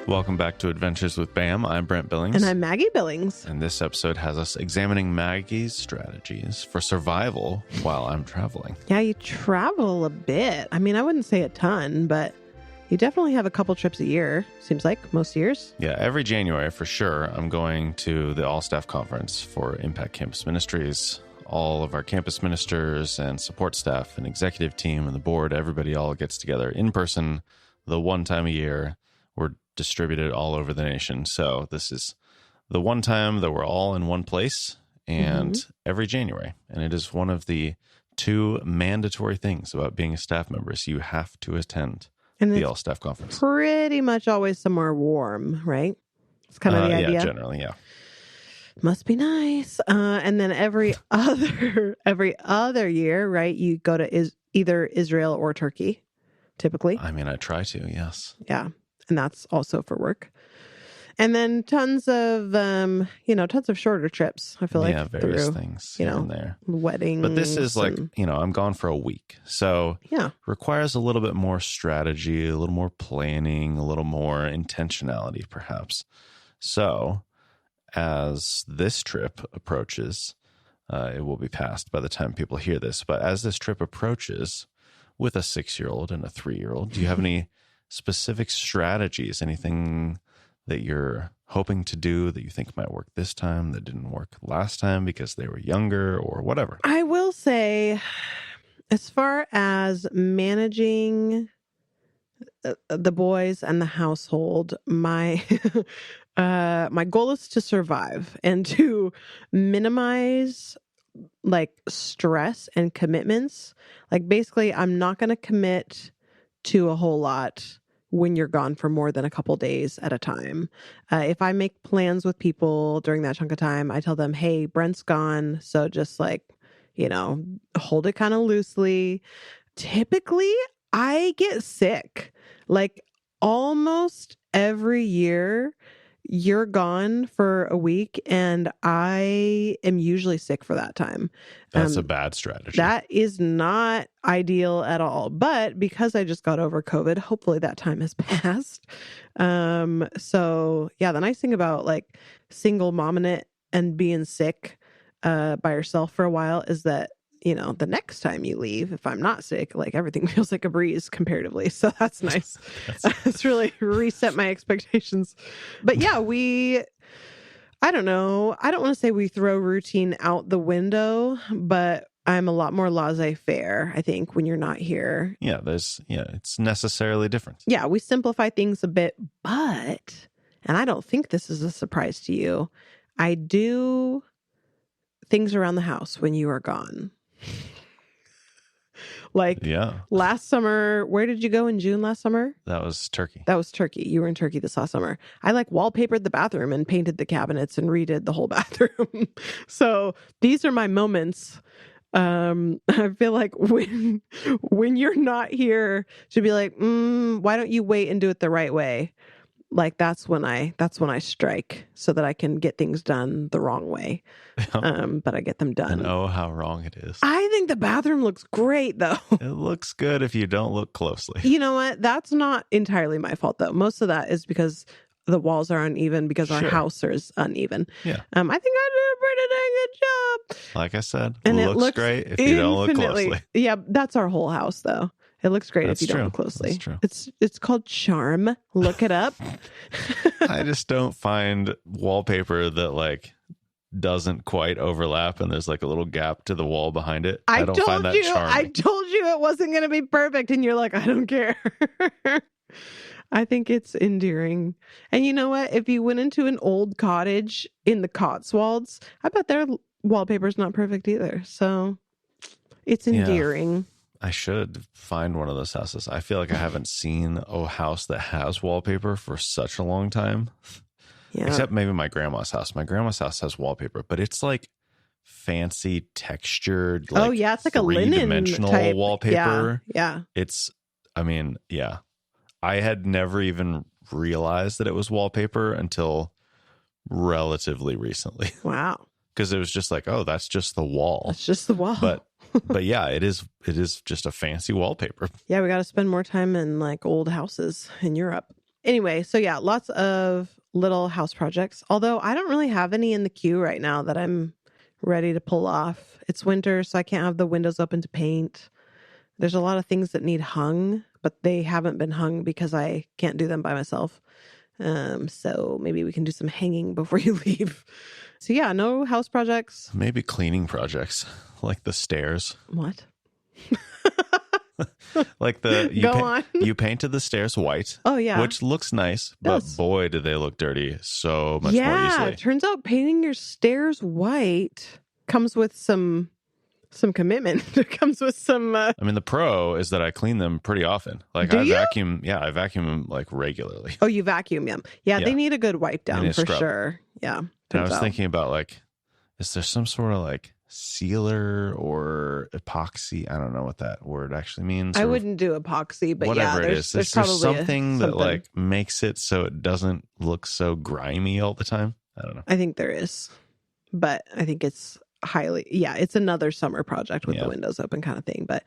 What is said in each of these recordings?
Welcome back to Adventures with Bam. I'm Brent Billings. And I'm Maggie Billings. And this episode has us examining Maggie's strategies for survival while I'm traveling. Yeah, you travel a bit. I mean, I wouldn't say a ton, but you definitely have a couple trips a year, seems like, most years. Yeah, every January, for sure, I'm going to the all-staff conference for Impact Campus Ministries. All of our campus ministers and support staff and executive team and the board, everybody all gets together in person the one time a year. We're distributed all over the nation. So this is the one time that we're all in one place and every January. And it is one of the two mandatory things about being a staff member is you have to attend the all-staff conference. Pretty much always somewhere warm, right? It's kind of the idea. Yeah, generally, yeah. Must be nice. And then every other year, right, you go to either Israel or Turkey, typically. I mean, I try to, yes. Yeah. And that's also for work. And then tons of shorter trips, I feel like. Yeah, various things here and there. Weddings. But this is like, I'm gone for a week. So requires a little bit more strategy, a little more planning, a little more intentionality, perhaps. So as this trip approaches, it will be past by the time people hear this. But as this trip approaches with a 6-year-old and a 3-year-old, do you have any specific strategies, anything that you're hoping to do that you think might work this time that didn't work last time because they were younger or whatever? I will say, as far as managing the boys and the household, my my goal is to survive and to minimize like stress and commitments. Like basically, I'm not going to commit to a whole lot when you're gone for more than a couple days at a time. If I make plans with people during that chunk of time, I tell them, hey, Brent's gone. So just like, hold it kind of loosely. Typically, I get sick. Like almost every year, you're gone for a week and I am usually sick for that time. That's a bad strategy. That is not ideal at all. But because I just got over COVID, hopefully that time has passed. So yeah, the nice thing about like single momming it and being sick by yourself for a while is that the next time you leave, if I'm not sick, like everything feels like a breeze comparatively. So that's nice. It's really reset my expectations. But yeah, I don't know. I don't want to say we throw routine out the window, but I'm a lot more laissez-faire, I think, when you're not here. Yeah, it's necessarily different. Yeah, we simplify things a bit, but, and I don't think this is a surprise to you, I do things around the house when you are gone. Like last summer, where did you go in June last summer? That was Turkey. You were in Turkey this last summer. I like wallpapered the bathroom and painted the cabinets and redid the whole bathroom. So these are my moments. I feel like when you're not here to be like, why don't you wait and do it the right way? Like that's when I strike so that I can get things done the wrong way. But I get them done. And oh, how wrong it is. I think the bathroom looks great though. It looks good if you don't look closely. You know what? That's not entirely my fault though. Most of that is because the walls are uneven because our house is uneven. Yeah. I think I did a pretty dang good job. Like I said, and it looks great if you don't look closely. Yeah, that's our whole house though. It looks great if you don't look closely. That's true. It's called charm. Look it up. I just don't find wallpaper that like doesn't quite overlap and there's like a little gap to the wall behind it. I don't find that charming. I told you it wasn't going to be perfect and you're like, I don't care. I think it's endearing. And you know what? If you went into an old cottage in the Cotswolds, I bet their wallpaper's not perfect either. So it's endearing. Yeah. I should find one of those houses. I feel like I haven't seen a house that has wallpaper for such a long time. Yeah. Except maybe my grandma's house. My grandma's house has wallpaper, but it's like fancy textured, like it's like a linen three-dimensional type wallpaper. Yeah. I had never even realized that it was wallpaper until relatively recently. Wow. Because it was just like, oh, that's just the wall. That's just the wall. But yeah, it is just a fancy wallpaper. Yeah, we got to spend more time in like old houses in Europe. Anyway, so yeah, lots of little house projects. Although I don't really have any in the queue right now that I'm ready to pull off. It's winter, so I can't have the windows open to paint. There's a lot of things that need hung, but they haven't been hung because I can't do them by myself. So maybe we can do some hanging before you leave. So yeah, no house projects. Maybe cleaning projects, like the stairs. What? Like you painted the stairs white. Oh yeah, which looks nice, but boy, do they look dirty so much more easily. Yeah, it turns out painting your stairs white comes with some commitment. It comes with some. I mean, the pro is that I clean them pretty often. Like I vacuum them like regularly. Oh, you vacuum them? Yeah, they need a good wipe down for sure. Yeah. And I was thinking about like, is there some sort of like sealer or epoxy? I don't know what that word actually means. I wouldn't do epoxy, but whatever yeah, it is. There's probably something that like makes it so it doesn't look so grimy all the time. I don't know. I think there is, but I think it's it's another summer project with the windows open kind of thing. But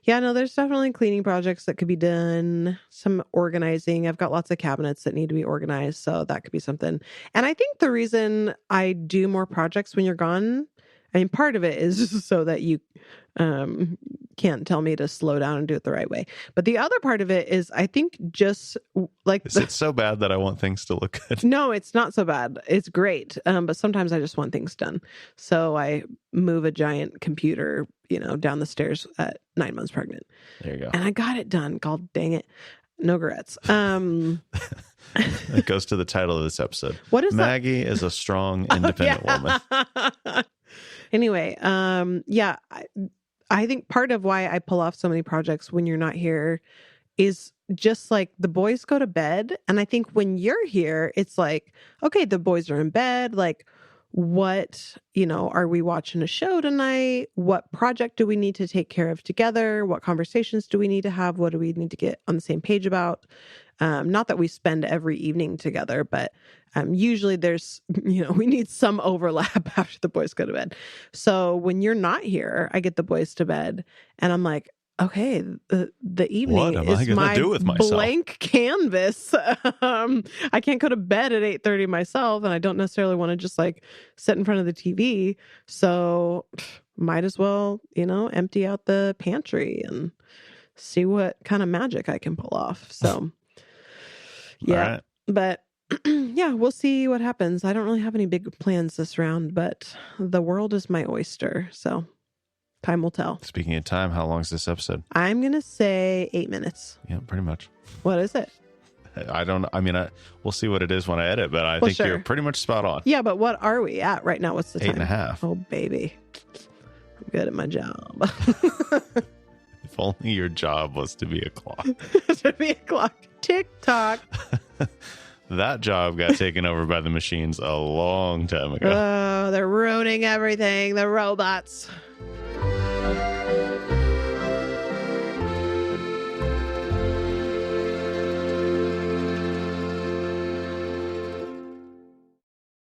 yeah, no, there's definitely cleaning projects that could be done, some organizing. I've got lots of cabinets that need to be organized, so that could be something. And I think the reason I do more projects when you're gone, I mean, part of it is so that you can't tell me to slow down and do it the right way. But the other part of it is, I think, just like... Is it so bad that I want things to look good? No, it's not so bad. It's great. But sometimes I just want things done. So I move a giant computer, down the stairs at 9 months pregnant. There you go. And I got it done. God dang it. No regrets. It goes to the title of this episode. What is Maggie is a strong, independent woman. Anyway, I think part of why I pull off so many projects when you're not here is just like the boys go to bed. And I think when you're here, it's like, okay, the boys are in bed. Like, what, are we watching a show tonight? What project do we need to take care of together? What conversations do we need to have? What do we need to get on the same page about? Not that we spend every evening together, but usually there's, we need some overlap after the boys go to bed. So when you're not here, I get the boys to bed and I'm like, okay, the evening is my blank canvas. I can't go to bed at 8:30 myself, and I don't necessarily want to just like sit in front of the TV. So might as well, empty out the pantry and see what kind of magic I can pull off. So yeah, right. But yeah, we'll see what happens. I don't really have any big plans this round, but the world is my oyster. So time will tell. Speaking of time, how long is this episode? I'm going to say 8 minutes. Yeah, pretty much. What is it? We'll see what it is when I edit, but I think you're pretty much spot on. Yeah, but what are we at right now? What's the time? 8.5. Oh, baby. I'm good at my job. If only your job was to be a clock. To be a clock. Tick-tock. That job got taken over by the machines a long time ago. Oh, they're ruining everything. The robots.